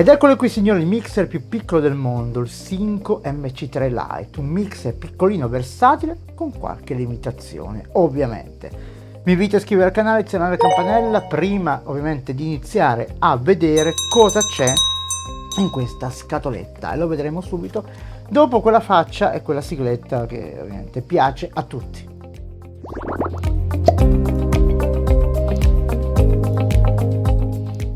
Ed eccolo qui signori, il mixer più piccolo del mondo, il Synco MC3 Lite, un mixer piccolino versatile con qualche limitazione, ovviamente. Vi invito a iscrivervi al canale e azionare la campanella prima ovviamente di iniziare a vedere cosa c'è in questa scatoletta e lo vedremo subito dopo quella faccia e quella sigletta che ovviamente piace a tutti.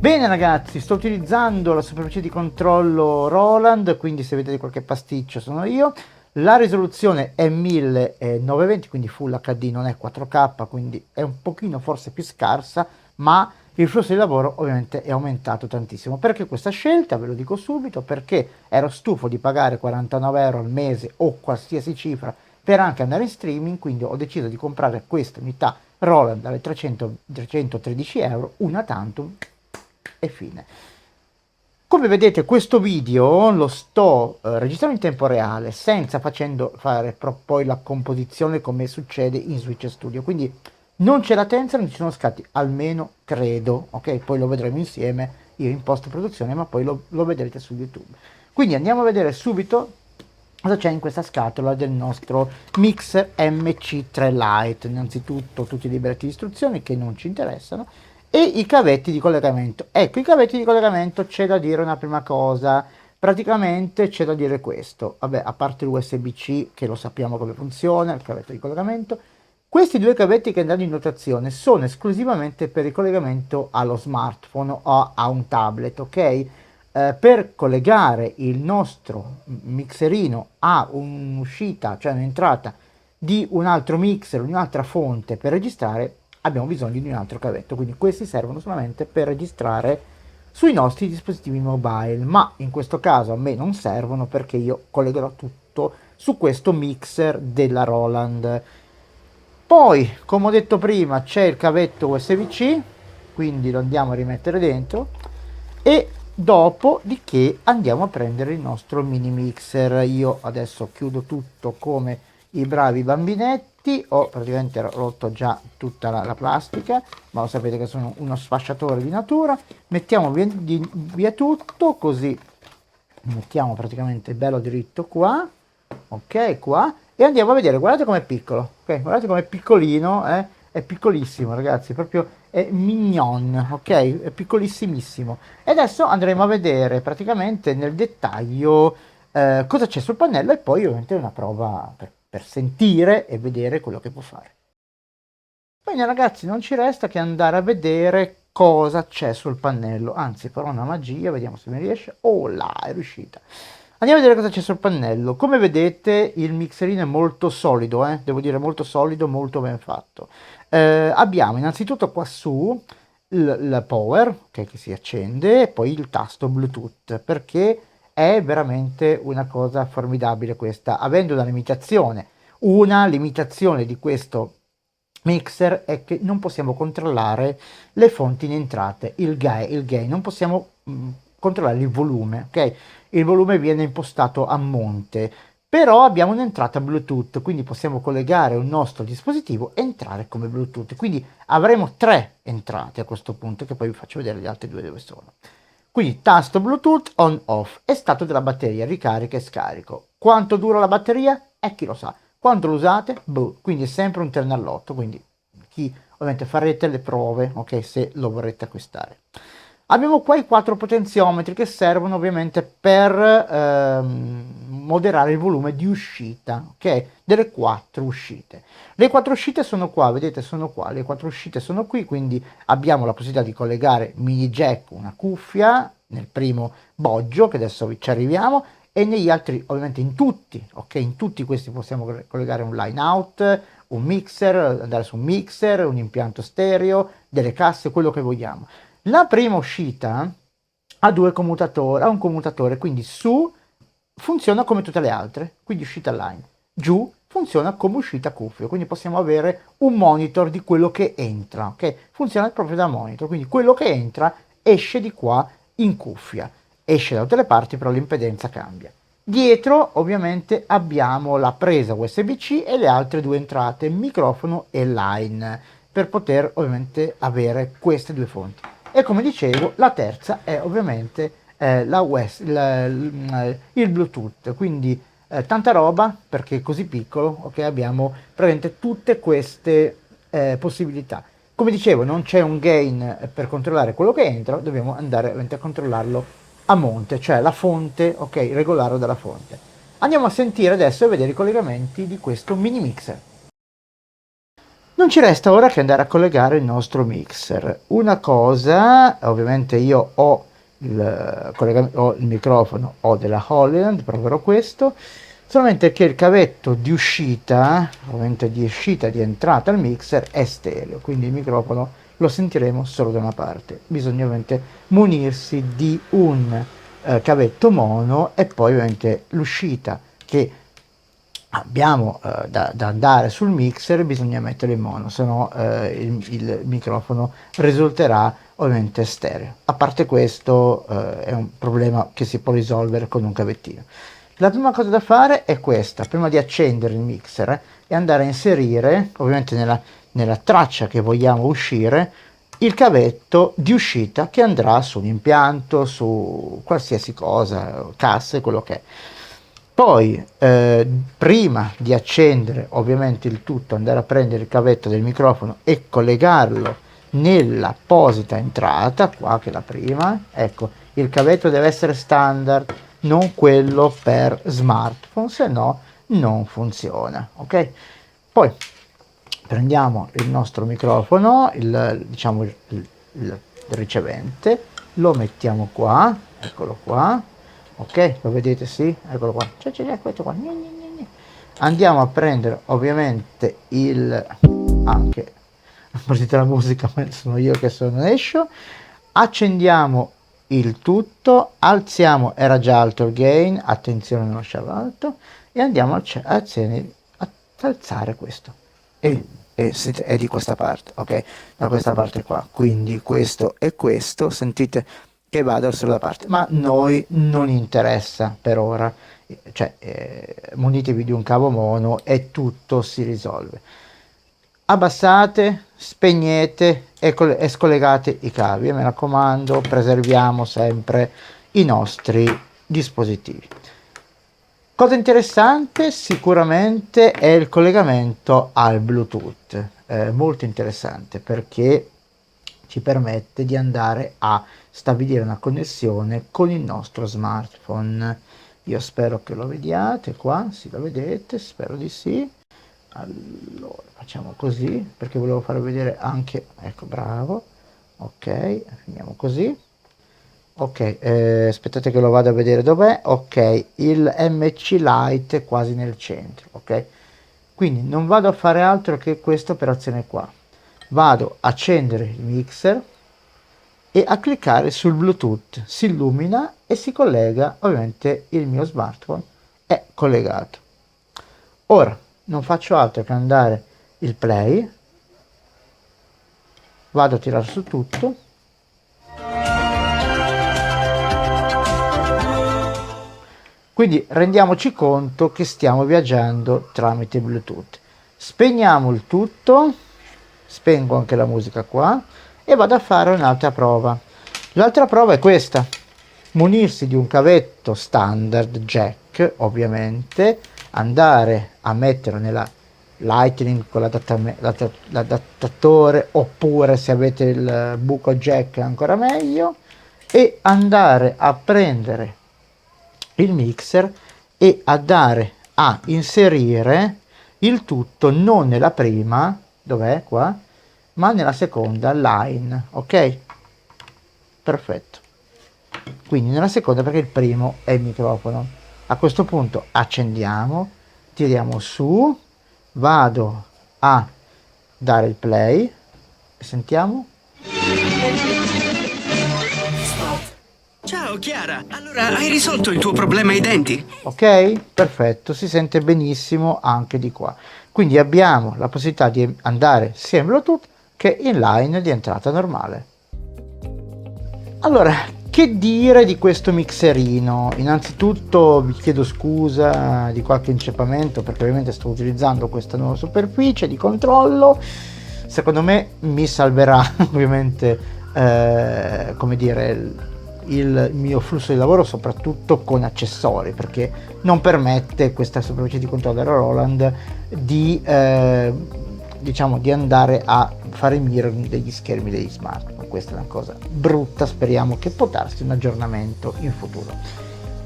Bene ragazzi, sto utilizzando la superficie di controllo Roland, quindi se vedete qualche pasticcio sono io. La risoluzione è 1920, quindi Full HD, non è 4K, quindi è un pochino forse più scarsa, ma il flusso di lavoro ovviamente è aumentato tantissimo. Perché questa scelta? Ve lo dico subito, perché ero stufo di pagare 49 euro al mese o qualsiasi cifra per anche andare in streaming, quindi ho deciso di comprare questa unità Roland dalle 313 euro, una tantum, e fine. Come vedete questo video lo sto registrando in tempo reale senza facendo fare poi la composizione come succede in Switch Studio, quindi non c'è latenza, non ci sono scatti, almeno credo, ok? Poi lo vedremo insieme io in post produzione, ma poi lo vedrete su YouTube. Quindi andiamo a vedere subito cosa c'è in questa scatola del nostro mixer MC3 Lite. Innanzitutto tutti i libretti di istruzioni che non ci interessano e i cavetti di collegamento. Ecco, i cavetti di collegamento, c'è da dire una prima cosa, praticamente c'è da dire questo, vabbè, a parte l'USB-C che lo sappiamo come funziona, il cavetto di collegamento, questi due cavetti che andranno in notazione sono esclusivamente per il collegamento allo smartphone o a un tablet, ok? Per collegare il nostro mixerino a un'uscita, cioè un'entrata di un altro mixer, un'altra fonte per registrare, abbiamo bisogno di un altro cavetto, quindi questi servono solamente per registrare sui nostri dispositivi mobile, ma in questo caso a me non servono perché io collegherò tutto su questo mixer della Roland. Poi, come ho detto prima, c'è il cavetto USB-C, quindi lo andiamo a rimettere dentro e dopo di che andiamo a prendere il nostro mini mixer. Io adesso chiudo tutto come i bravi bambinetti, ho praticamente rotto già tutta la plastica, ma lo sapete che sono uno sfasciatore di natura. Mettiamo via tutto, così mettiamo praticamente bello dritto qua, ok, qua, e andiamo a vedere. Guardate com'è piccolo, ok, guardate com'è piccolino, è piccolissimo ragazzi, proprio è mignon, ok, è piccolissimissimo. E adesso andremo a vedere praticamente nel dettaglio cosa c'è sul pannello e poi ovviamente una prova per sentire e vedere quello che può fare. Bene ragazzi, non ci resta che andare a vedere cosa c'è sul pannello, anzi farò una magia, vediamo se mi riesce. Oh là, è riuscita. Andiamo a vedere cosa c'è sul pannello. Come vedete il mixerino è molto solido, devo dire molto solido, molto ben fatto. Abbiamo innanzitutto qua su il power, okay, che si accende, e poi il tasto Bluetooth, perché è veramente una cosa formidabile questa, avendo una limitazione di questo mixer è che non possiamo controllare le fonti in entrate, il gain, non possiamo controllare il volume, ok? Il volume viene impostato a monte, però abbiamo un'entrata Bluetooth, quindi possiamo collegare un nostro dispositivo e entrare come Bluetooth, quindi avremo 3 entrate a questo punto, che poi vi faccio vedere le altre 2 dove sono. Quindi tasto Bluetooth on off e stato della batteria, ricarica e scarico. Quanto dura la batteria? Chi lo sa. Quanto lo usate? Boh. Quindi è sempre un terno, quindi chi ovviamente farete le prove, ok, se lo vorrete acquistare. Abbiamo qua i 4 potenziometri che servono ovviamente per moderare il volume di uscita, ok, delle 4 uscite. Le 4 uscite sono qua, vedete, sono qua, le 4 uscite sono qui, quindi abbiamo la possibilità di collegare mini jack, una cuffia, nel primo boggio, che adesso ci arriviamo, e negli altri, ovviamente in tutti, ok, in tutti questi possiamo collegare un line out, un mixer, andare su un mixer, un impianto stereo, delle casse, quello che vogliamo. La prima uscita ha un commutatore, quindi su funziona come tutte le altre, quindi uscita line, giù funziona come uscita cuffia, quindi possiamo avere un monitor di quello che entra, ok? Funziona proprio da monitor, quindi quello che entra esce di qua in cuffia, esce da tutte le parti, però l'impedenza cambia. Dietro ovviamente abbiamo la presa USB-C e le altre 2 entrate, microfono e line, per poter ovviamente avere queste 2 fonti. E come dicevo, la terza è ovviamente il Bluetooth, quindi tanta roba perché è così piccolo, ok? Abbiamo praticamente tutte queste possibilità. Come dicevo, non c'è un gain per controllare quello che entra, dobbiamo andare a controllarlo a monte, cioè la fonte, ok, regolarlo dalla fonte. Andiamo a sentire adesso e vedere i collegamenti di questo mini mixer. Non ci resta ora che andare a collegare il nostro mixer. Una cosa, ovviamente io ho ho il microfono, ho della Hollyland, proverò questo, solamente che il cavetto di uscita, ovviamente di uscita, di entrata al mixer è stereo, quindi il microfono lo sentiremo solo da una parte. Bisogna ovviamente munirsi di un cavetto mono e poi ovviamente l'uscita che abbiamo da andare sul mixer bisogna mettere in mono, se no il microfono risulterà ovviamente stereo. A parte questo è un problema che si può risolvere con un cavettino. La prima cosa da fare è questa: prima di accendere il mixer e andare a inserire ovviamente nella traccia che vogliamo uscire il cavetto di uscita che andrà su un impianto, su qualsiasi cosa, casse, quello che è. Poi, prima di accendere ovviamente il tutto, andare a prendere il cavetto del microfono e collegarlo nell'apposita entrata, qua che è la prima. Ecco, il cavetto deve essere standard, non quello per smartphone, se no non funziona, ok? Poi prendiamo il nostro microfono, diciamo il ricevente, lo mettiamo qua, eccolo qua. Ok, lo vedete? Sì, eccolo qua. C'è questo qua. Andiamo a prendere ovviamente anche partita la musica, ma sono io che sono escio. Accendiamo il tutto, alziamo, era già alto il gain, attenzione non lasciava alto, e andiamo ad alzare questo. E è di questa parte, ok? Da questa parte qua. Quindi questo e questo, sentite che vado verso la parte, ma noi non interessa per ora, cioè munitevi di un cavo mono e tutto si risolve. Abbassate, spegnete e scollegate i cavi, mi raccomando, preserviamo sempre i nostri dispositivi. Cosa interessante sicuramente è il collegamento al Bluetooth, molto interessante perché ci permette di andare a stabilire una connessione con il nostro smartphone. Io spero che lo vediate qua, sì, lo vedete, spero di sì. Allora facciamo così perché volevo far vedere anche, ecco, bravo, ok, finiamo così. Ok, aspettate che lo vado a vedere dov'è. Ok, il MC Lite è quasi nel centro, ok? Quindi non vado a fare altro che questa operazione qua. Vado a accendere il mixer e a cliccare sul Bluetooth, si illumina e si collega, ovviamente il mio smartphone è collegato. Ora non faccio altro che andare il play, vado a tirare su tutto, quindi rendiamoci conto che stiamo viaggiando tramite Bluetooth. Spegniamo il tutto, spengo anche la musica qua e vado a fare un'altra prova. L'altra prova è questa: munirsi di un cavetto standard jack, ovviamente, andare a mettere nella Lightning con l'adattatore, oppure se avete il buco jack ancora meglio, e andare a prendere il mixer e andare a inserire il tutto non nella prima, dov'è qua, ma nella seconda line, ok? Perfetto. Quindi nella seconda, perché il primo è il microfono. A questo punto accendiamo, tiriamo su, vado a dare il play e sentiamo. Ciao Chiara, allora hai risolto il tuo problema ai denti? Ok, perfetto, si sente benissimo anche di qua. Quindi abbiamo la possibilità di andare sia in Bluetooth che in line di entrata normale. Allora, che dire di questo mixerino? Innanzitutto vi chiedo scusa di qualche inceppamento perché ovviamente sto utilizzando questa nuova superficie di controllo. Secondo me mi salverà ovviamente, come dire, il mio flusso di lavoro, soprattutto con accessori, perché non permette questa superficie di controller Roland di diciamo di andare a fare mirroring degli schermi degli smartphone. Questa è una cosa brutta, speriamo che possa darsi un aggiornamento in futuro.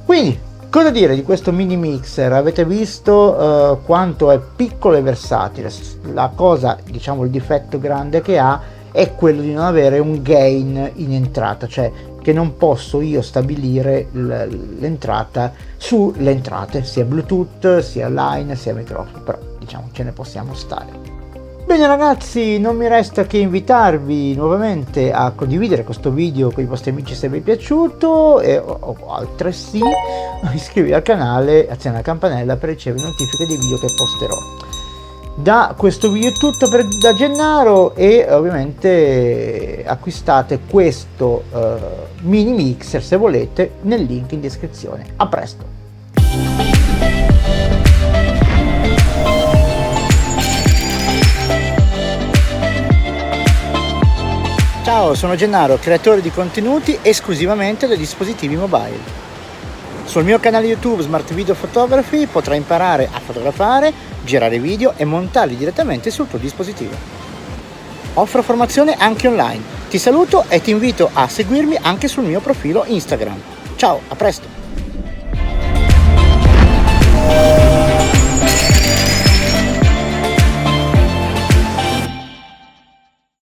Quindi cosa dire di questo mini mixer? Avete visto quanto è piccolo e versatile. La cosa, diciamo, il difetto grande che ha è quello di non avere un gain in entrata, cioè che non posso io stabilire l'entrata sulle entrate, sia Bluetooth, sia line, sia microfono, però diciamo ce ne possiamo stare. Bene ragazzi, non mi resta che invitarvi nuovamente a condividere questo video con i vostri amici se vi è piaciuto e altresì iscrivervi al canale e azionare la campanella per ricevere notifiche dei video che posterò. Da questo video è tutto da Gennaro, e ovviamente acquistate questo mini mixer se volete nel link in descrizione. A presto! Ciao, sono Gennaro, creatore di contenuti esclusivamente da dispositivi mobile. Sul mio canale YouTube Smart Video Photography potrai imparare a fotografare, girare video e montarli direttamente sul tuo dispositivo. Offro formazione anche online. Ti saluto e ti invito a seguirmi anche sul mio profilo Instagram. Ciao, a presto!